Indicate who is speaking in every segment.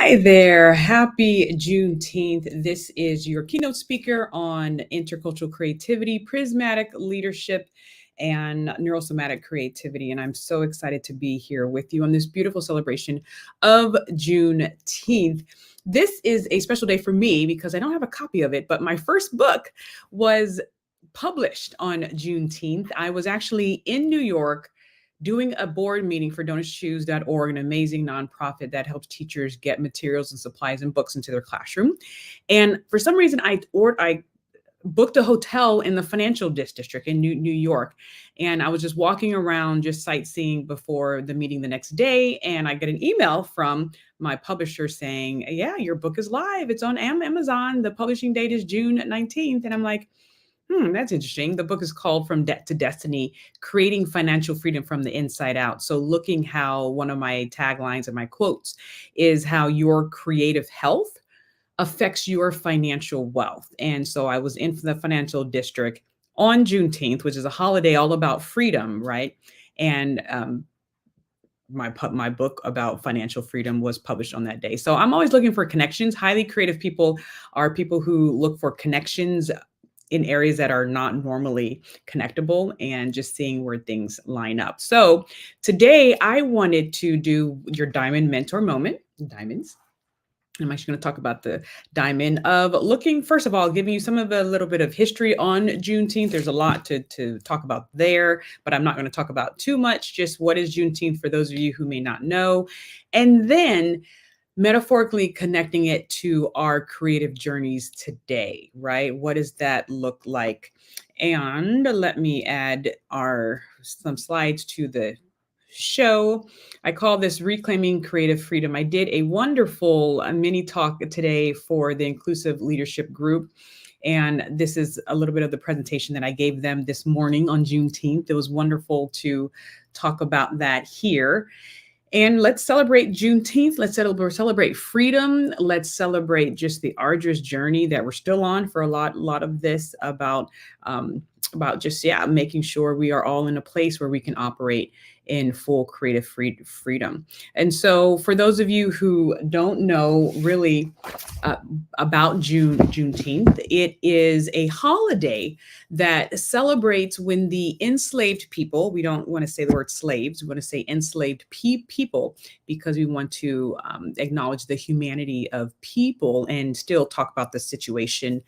Speaker 1: Hi there. Happy Juneteenth. This is your keynote speaker on intercultural creativity, prismatic leadership, and neurosomatic creativity. And I'm so excited to be here with you on this beautiful celebration of Juneteenth. This is a special day for me because I don't have a copy of it, but my first book was published on Juneteenth. I was actually in New York doing a board meeting for DonorsChoose.org, an amazing nonprofit that helps teachers get materials and supplies and books into their classroom. And for some reason, I booked a hotel in the financial district in New York. And I was just walking around, just sightseeing before the meeting the next day. And I get an email from my publisher saying, yeah, your book is live. It's on Amazon. The publishing date is June 19th. And I'm like, that's interesting. The book is called From Debt to Destiny, Creating Financial Freedom from the Inside Out. So looking how one of my taglines and my quotes is how your creative health affects your financial wealth. And so I was in the financial district on Juneteenth, which is a holiday all about freedom, right? And my book about financial freedom was published on that day. So I'm always looking for connections. Highly creative people are people who look for connections in areas that are not normally connectable and just seeing where things line up. So today I wanted to do your diamond mentor moment, diamonds. I'm actually going to talk about the diamond of looking, first of all, giving you some of a little bit of history on Juneteenth. There's a lot to talk about there, but I'm not going to talk about too much, just what is Juneteenth for those of you who may not know. And then metaphorically connecting it to our creative journeys today, right? What does that look like? And let me add some slides to the show. I call this Reclaiming Creative Freedom. I did a wonderful mini talk today for the Inclusive Leadership Group. And this is a little bit of the presentation that I gave them this morning on Juneteenth. It was wonderful to talk about that here. And let's celebrate Juneteenth. Let's celebrate freedom. Let's celebrate just the arduous journey that we're still on for a lot of this about just making sure we are all in a place where we can operate in full creative freedom. And so for those of you who don't know really about Juneteenth, it is a holiday that celebrates when the enslaved people, we don't want to say the word slaves, we want to say enslaved people, because we want to acknowledge the humanity of people and still talk about the situation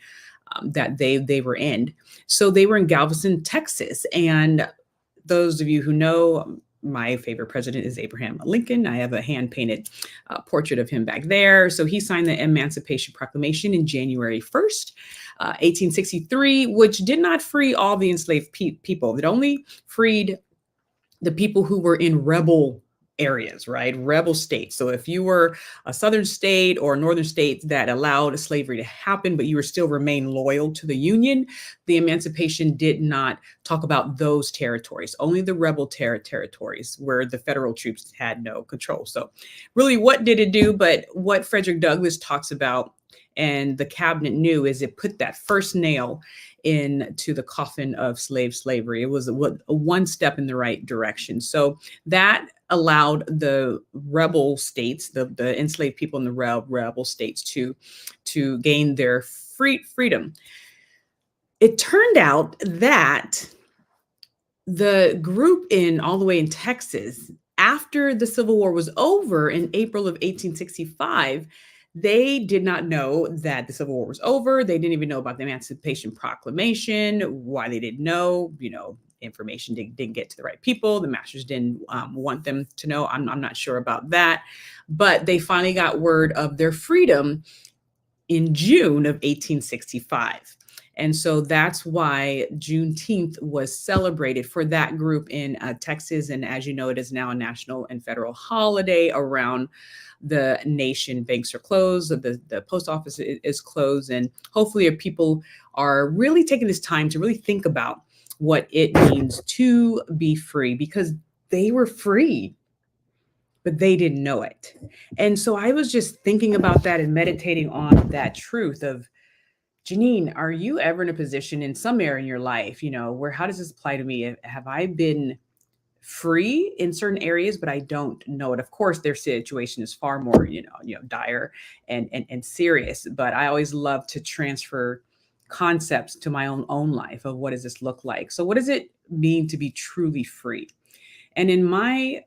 Speaker 1: that they were in. So they were in Galveston, Texas. And those of you who know, my favorite president is Abraham Lincoln. I have a hand-painted portrait of him back there. So he signed the Emancipation Proclamation in January 1st, 1863, which did not free all the enslaved people. It only freed the people who were in rebel areas, right? Rebel states. So if you were a southern state or a northern state that allowed slavery to happen, but you were still remain loyal to the Union, the emancipation did not talk about those territories, only the rebel territories where the federal troops had no control. So really, what did it do? But what Frederick Douglass talks about and the cabinet knew is it put that first nail into the coffin of slavery. It was a one step in the right direction. So that allowed the rebel states, the enslaved people in the rebel states to gain their freedom. It turned out that the group all the way in Texas, after the Civil War was over in April of 1865, they did not know that the Civil War was over. They didn't even know about the Emancipation Proclamation. Why they didn't know, information didn't get to the right people. The masters didn't want them to know. I'm not sure about that. But they finally got word of their freedom in June of 1865. And so that's why Juneteenth was celebrated for that group in Texas. And as you know, it is now a national and federal holiday around the nation. Banks are closed, the post office is closed, and hopefully people are really taking this time to really think about what it means to be free, because they were free, but they didn't know it. And so I was just thinking about that and meditating on that truth of, Janine, are you ever in a position in some area in your life, where how does this apply to me? Have I been free in certain areas, but I don't know it. Of course, their situation is far more, dire and serious. But I always love to transfer concepts to my own life of what does this look like. So, what does it mean to be truly free? And in my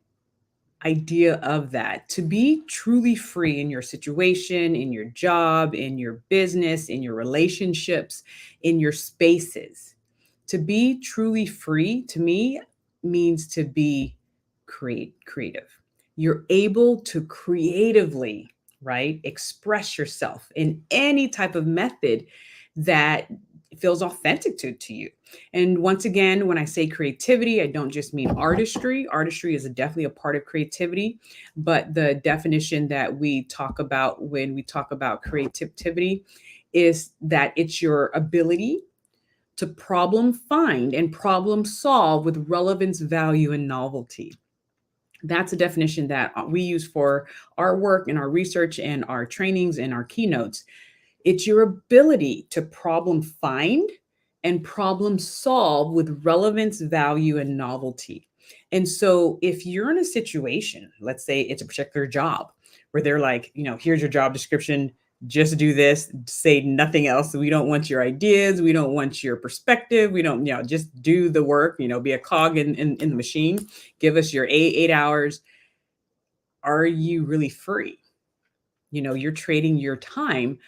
Speaker 1: idea of that, to be truly free in your situation, in your job, in your business, in your relationships, in your spaces, to be truly free to me means to be creative. You're able to creatively, right, express yourself in any type of method that feels authentic to you. And once again, when I say creativity, I don't just mean artistry. Artistry is definitely a part of creativity, but the definition that we talk about when we talk about creativity is that it's your ability to problem find and problem solve with relevance, value, and novelty. That's a definition that we use for our work and our research and our trainings and our keynotes. It's your ability to problem find and problem solve with relevance, value, and novelty. And so, if you're in a situation, let's say it's a particular job where they're like, here's your job description, just do this, say nothing else. We don't want your ideas. We don't want your perspective. We don't, just do the work, be a cog in the machine. Give us your 8 hours. Are you really free? You're trading your time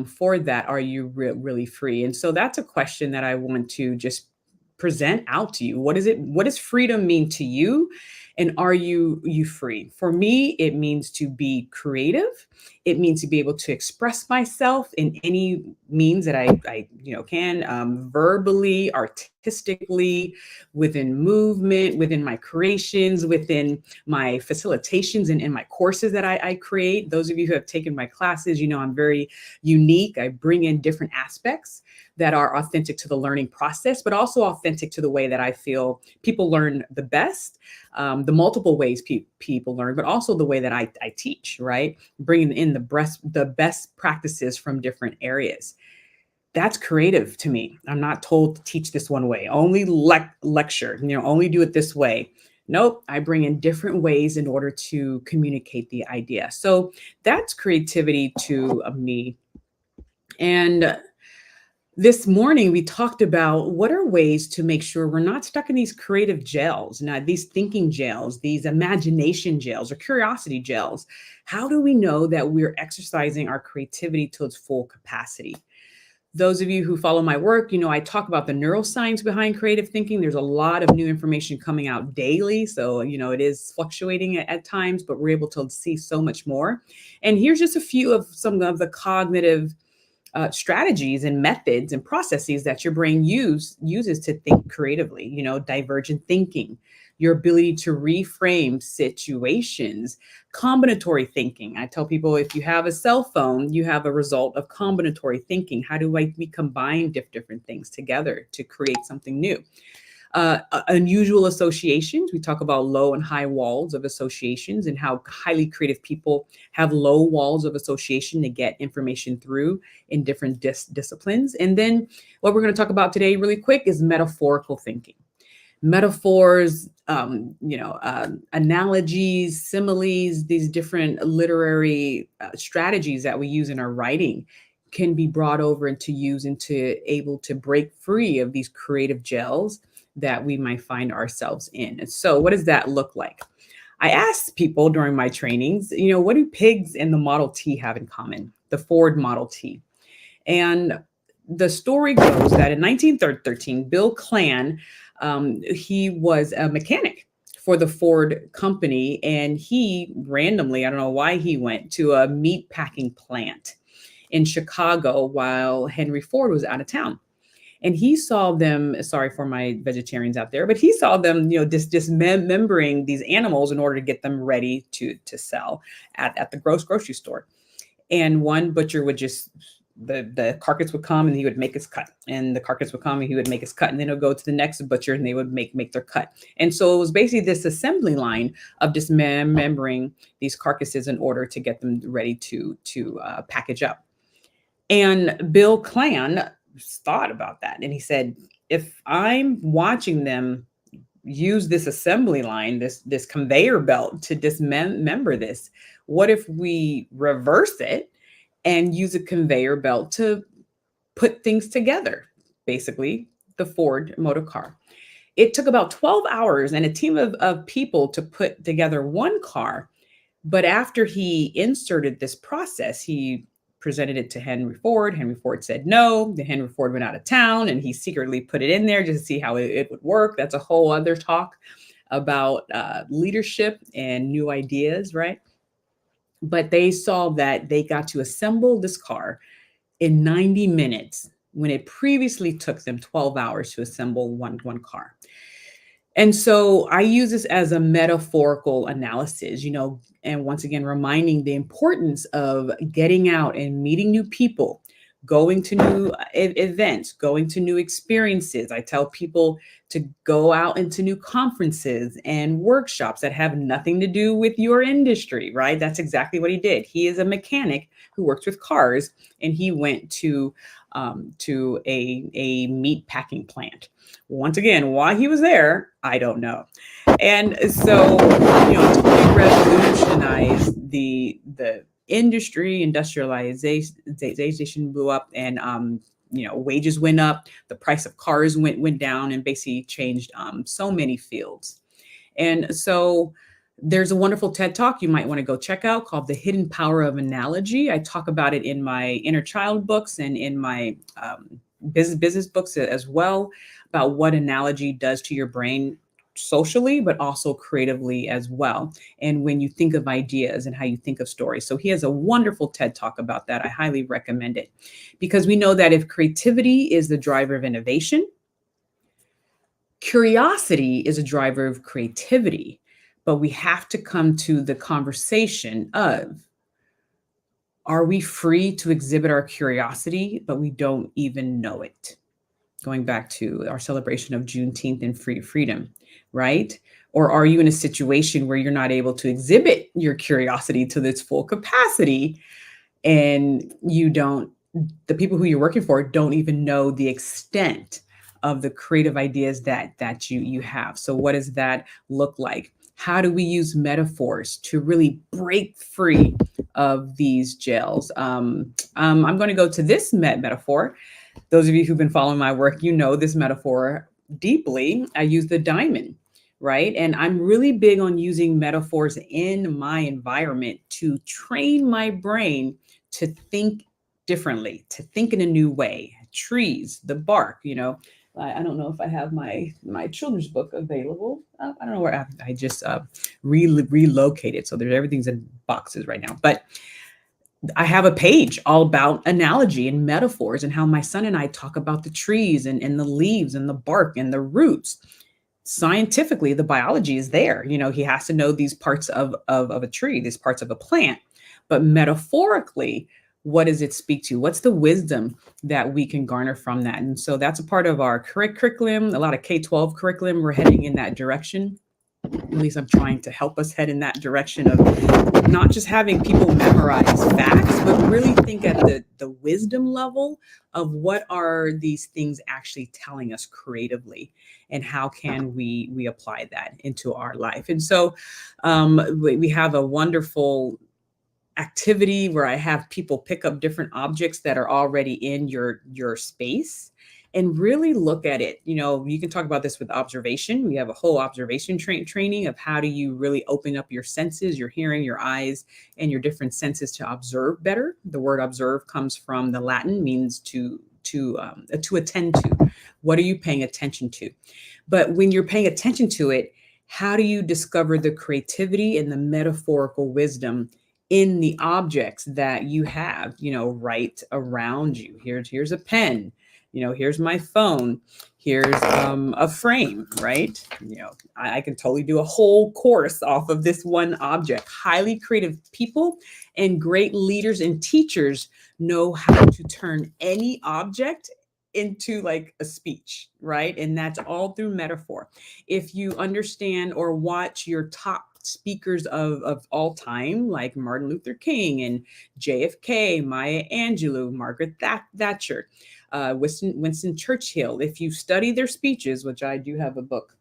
Speaker 1: for that. Are you really free? And so that's a question that I want to just present out to you. What is it? What does freedom mean to you? And are you free? For me, it means to be creative. It means to be able to express myself in any means that I can, verbally, artistically, within movement, within my creations, within my facilitations and in my courses that I create. Those of you who have taken my classes, I'm very unique. I bring in different aspects that are authentic to the learning process, but also authentic to the way that I feel people learn the best, the multiple ways people learn, but also the way that I teach, right? Bringing in the best practices from different areas. That's creative to me. I'm not told to teach this one way, only lecture, only do it this way. Nope, I bring in different ways in order to communicate the idea. So that's creativity to me. And this morning, we talked about what are ways to make sure we're not stuck in these creative jails, not these thinking jails, these imagination jails or curiosity jails. How do we know that we're exercising our creativity to its full capacity? Those of you who follow my work, I talk about the neuroscience behind creative thinking. There's a lot of new information coming out daily. So, it is fluctuating at times, but we're able to see so much more. And here's just a few of some of the cognitive strategies and methods and processes that your brain uses to think creatively. Divergent thinking, your ability to reframe situations, combinatory thinking. I tell people, if you have a cell phone, you have a result of combinatory thinking. How do we combine different things together to create something new? Unusual associations. We talk about low and high walls of associations and how highly creative people have low walls of association to get information through in different disciplines. And then what we're going to talk about today really quick is metaphorical thinking. Metaphors, analogies, similes, these different literary strategies that we use in our writing can be brought over and to use and to able to break free of these creative jails that we might find ourselves in. And so what does that look like? I asked people during my trainings, what do pigs and the Model T have in common? The Ford Model T. And the story goes that in 1913, Bill Clan, he was a mechanic for the Ford company. And he randomly, I don't know why he went to a meat packing plant in Chicago while Henry Ford was out of town. And he saw them, sorry for my vegetarians out there, but he saw them, dismembering these animals in order to get them ready to sell at the grocery store. And one butcher would just, the carcass would come and he would make his cut. And the carcass would come and he would make his cut. And then it would go to the next butcher and they would make their cut. And so it was basically this assembly line of dismembering these carcasses in order to get them ready to package up. And Bill Clan thought about that. And he said, if I'm watching them use this assembly line, this conveyor belt to dismember this? What if we reverse it and use a conveyor belt to put things together? Basically, the Ford motor car. It took about 12 hours and a team of people to put together one car. But after he inserted this process, he presented it to Henry Ford. Henry Ford said no. Then Henry Ford went out of town and he secretly put it in there just to see how it would work. That's a whole other talk about leadership and new ideas, right? But they saw that they got to assemble this car in 90 minutes when it previously took them 12 hours to assemble one car. And so I use this as a metaphorical analysis, and once again, reminding the importance of getting out and meeting new people, going to new events, going to new experiences. I tell people to go out into new conferences and workshops that have nothing to do with your industry, right? That's exactly what he did. He is a mechanic who works with cars, and he went to a meat packing plant. Once again, why he was there, I don't know. And so, totally revolutionized the industry. Industrialization blew up, and wages went up, the price of cars went down, and basically changed so many fields. And so there's a wonderful TED Talk you might want to go check out called The Hidden Power of Analogy. I talk about it in my inner child books and in my business books as well, about what analogy does to your brain socially, but also creatively as well. And when you think of ideas and how you think of stories. So he has a wonderful TED Talk about that. I highly recommend it, because we know that if creativity is the driver of innovation, curiosity is a driver of creativity. But we have to come to the conversation of, are we free to exhibit our curiosity, but we don't even know it? Going back to our celebration of Juneteenth and freedom, right? Or are you in a situation where you're not able to exhibit your curiosity to its full capacity, and the people who you're working for don't even know the extent of the creative ideas that you have? So what does that look like? How do we use metaphors to really break free of these jails? I'm going to go to this metaphor. Those of you who've been following my work, this metaphor deeply. I use the diamond, right? And I'm really big on using metaphors in my environment to train my brain to think differently, to think in a new way. Trees, the bark, I don't know if I have my children's book available. I don't know where I just relocated. So everything's in boxes right now. But I have a page all about analogy and metaphors and how my son and I talk about the trees and the leaves and the bark and the roots. Scientifically, the biology is there. He has to know these parts of a tree, these parts of a plant. But metaphorically, what does it speak to? What's the wisdom that we can garner from that? And so that's a part of our curriculum, a lot of K-12 curriculum. We're heading in that direction. At least I'm trying to help us head in that direction of not just having people memorize facts, but really think at the wisdom level of what are these things actually telling us creatively, and how can we apply that into our life. And so we have a wonderful activity where I have people pick up different objects that are already in your space and really look at it. You can talk about this with observation. We have a whole observation training of how do you really open up your senses, your hearing, your eyes, and your different senses to observe better. The word observe comes from the Latin, means to attend to. What are you paying attention to? But when you're paying attention to it, how do you discover the creativity and the metaphorical wisdom in the objects that you have, right around you? Here's a pen, here's my phone, here's a frame, right? I can totally do a whole course off of this one object. Highly creative people and great leaders and teachers know how to turn any object into like a speech, right? And that's all through metaphor. If you understand or watch your top speakers of all time, like Martin Luther King and JFK, Maya Angelou, Margaret Thatcher, Winston Churchill, if you study their speeches, which I do have a book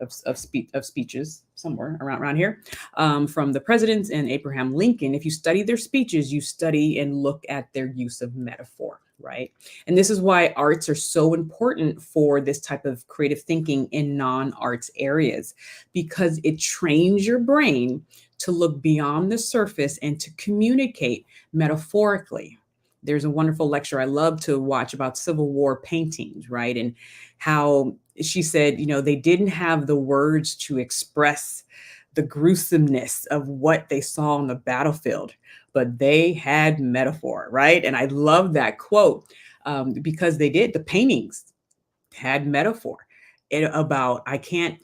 Speaker 1: of speeches somewhere around here, from the presidents and Abraham Lincoln. If you study their speeches, you study and look at their use of metaphor, right? And this is why arts are so important for this type of creative thinking in non-arts areas, because it trains your brain to look beyond the surface and to communicate metaphorically. There's a wonderful lecture I love to watch about Civil War paintings, right? And how she said, they didn't have the words to express the gruesomeness of what they saw on the battlefield, but they had metaphor, right? And I love that quote, because they did. The paintings had metaphor about, I can't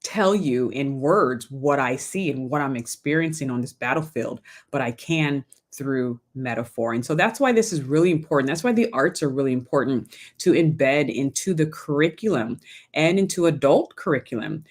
Speaker 1: tell you in words what I see and what I'm experiencing on this battlefield, but I can through metaphor. And so that's why this is really important. That's why the arts are really important to embed into the curriculum and into adult curriculum,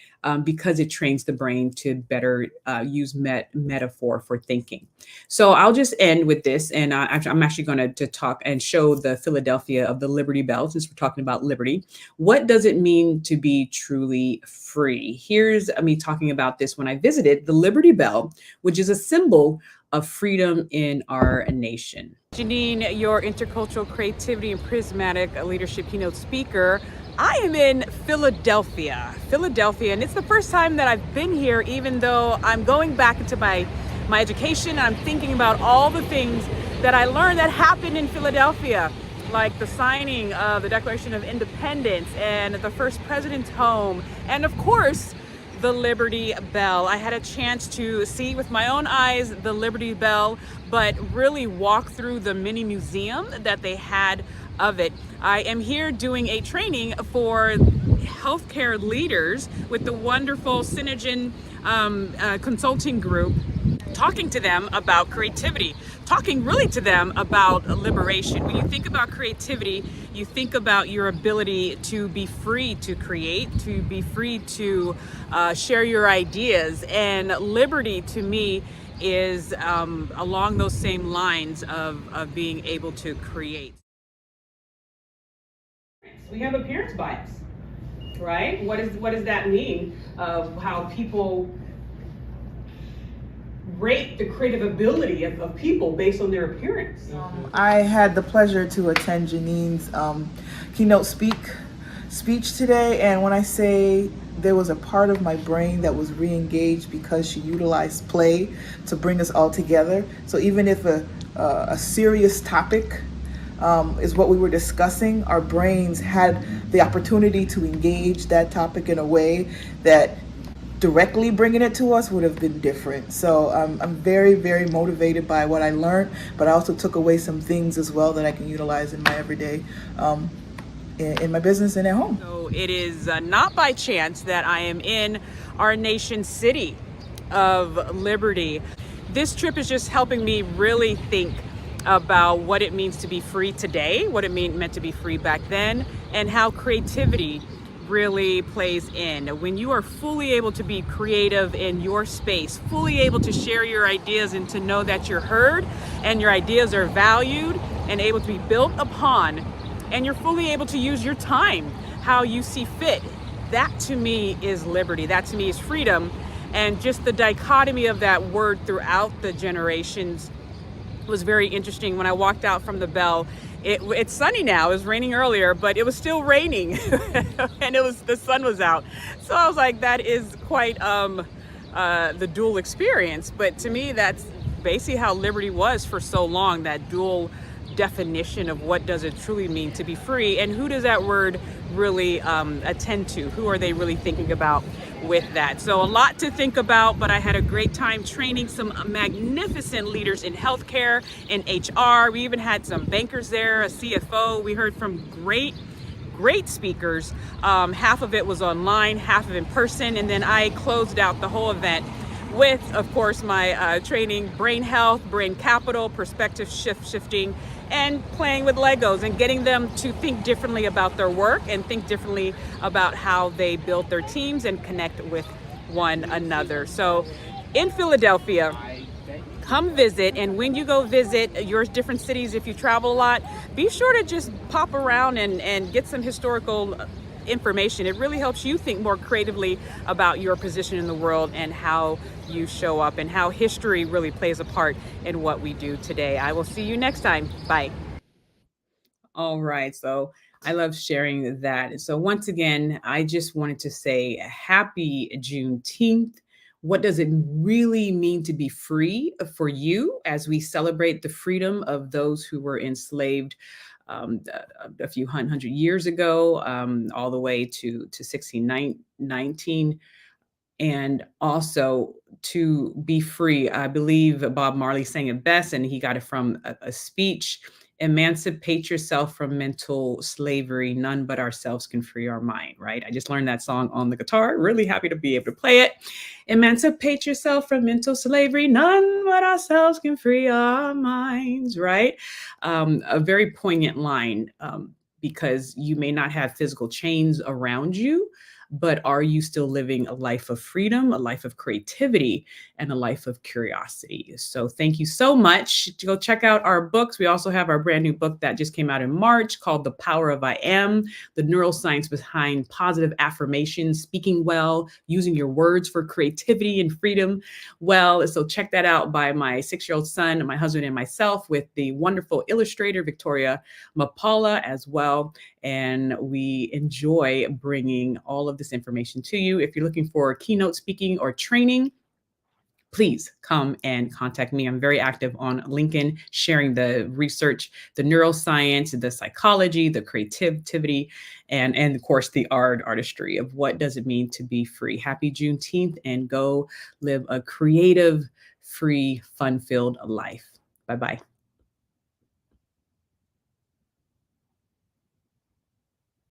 Speaker 1: because it trains the brain to better use metaphor for thinking. So I'll just end with this, and I'm actually going to talk and show the Philadelphia of the Liberty Bell, since we're talking about liberty. What does it mean to be truly free? Here's me talking about this when I visited the Liberty Bell, which is a symbol of freedom in our nation. Janine, your intercultural creativity and prismatic leadership keynote speaker. I am in Philadelphia, and it's the first time that I've been here, even though I'm going back into my education. I'm thinking about all the things that I learned that happened in Philadelphia, like the signing of the Declaration of Independence and the first president's home, and of course, the Liberty Bell. I had a chance to see with my own eyes the Liberty Bell, but really walk through the mini museum that they had of it. I am here doing a training for healthcare leaders with the wonderful Synergen consulting group, talking to them about creativity, talking really to them about liberation. When you think about creativity, you think about your ability to be free to create, to be free to share your ideas. And liberty to me is along those same lines of being able to create. We have appearance bias, right? What does that mean of how people rate the creative ability of people based on their appearance?
Speaker 2: I had the pleasure to attend Janine's keynote speech today, and when I say there was a part of my brain that was re-engaged because she utilized play to bring us all together. So even if a serious topic is what we were discussing, our brains had the opportunity to engage that topic in a way that directly bringing it to us would have been different. So I'm very, very motivated by what I learned, but I also took away some things as well that I can utilize in my everyday, in my business and at home.
Speaker 1: So it is not by chance that I am in our nation's city of liberty. This trip is just helping me really think about what it means to be free today, what it meant to be free back then, and how creativity really plays in. When you are fully able to be creative in your space, fully able to share your ideas and to know that you're heard and your ideas are valued and able to be built upon, and you're fully able to use your time how you see fit, that to me is liberty. That to me is freedom. And just the dichotomy of that word throughout the generations was very interesting. When I walked out from the Bell, it's sunny now. It was raining earlier, but it was still raining and the sun was out. So I was like, that is quite the dual experience. But to me, that's basically how liberty was for so long, that dual definition of what does it truly mean to be free, and who does that word really attend to? Who are they really thinking about with that? So a lot to think about, but I had a great time training some magnificent leaders in healthcare, in HR. We even had some bankers there, a CFO. We heard from great speakers. Half of it was online, half of in person, and then I closed out the whole event with, of course, my training, brain health, brain capital, perspective shifting, and playing with Legos and getting them to think differently about their work and think differently about how they build their teams and connect with one another. So in Philadelphia, come visit, and when you go visit your different cities, if you travel a lot, be sure to just pop around and get some historical information, it really helps you think more creatively about your position in the world and how you show up and how history really plays a part in what we do today. I will see you next time. Bye. All right. So I love sharing that. So once again, I just wanted to say happy Juneteenth. What does it really mean to be free for you as we celebrate the freedom of those who were enslaved a few hundred years ago, all the way to 1619, and also to be free? I believe Bob Marley sang it best, and he got it from a speech. Emancipate yourself from mental slavery. None but ourselves can free our mind, right? I just learned that song on the guitar. Really happy to be able to play it. Emancipate yourself from mental slavery. None but ourselves can free our minds, right? A very poignant line, because you may not have physical chains around you, but are you still living a life of freedom, a life of creativity, and a life of curiosity? So thank you so much. Go check out our books. We also have our brand new book that just came out in March called The Power of I Am, the neuroscience behind positive affirmations, speaking well, using your words for creativity and freedom. Well, so check that out by my 6-year-old son, my husband, and myself, with the wonderful illustrator, Victoria Mapala, as well. And we enjoy bringing all of this information to you. If you're looking for keynote speaking or training, please come and contact me. I'm very active on LinkedIn, sharing the research, the neuroscience, the psychology, the creativity, and of course the artistry of what does it mean to be free. Happy Juneteenth, and go live a creative, free, fun-filled life. Bye-bye.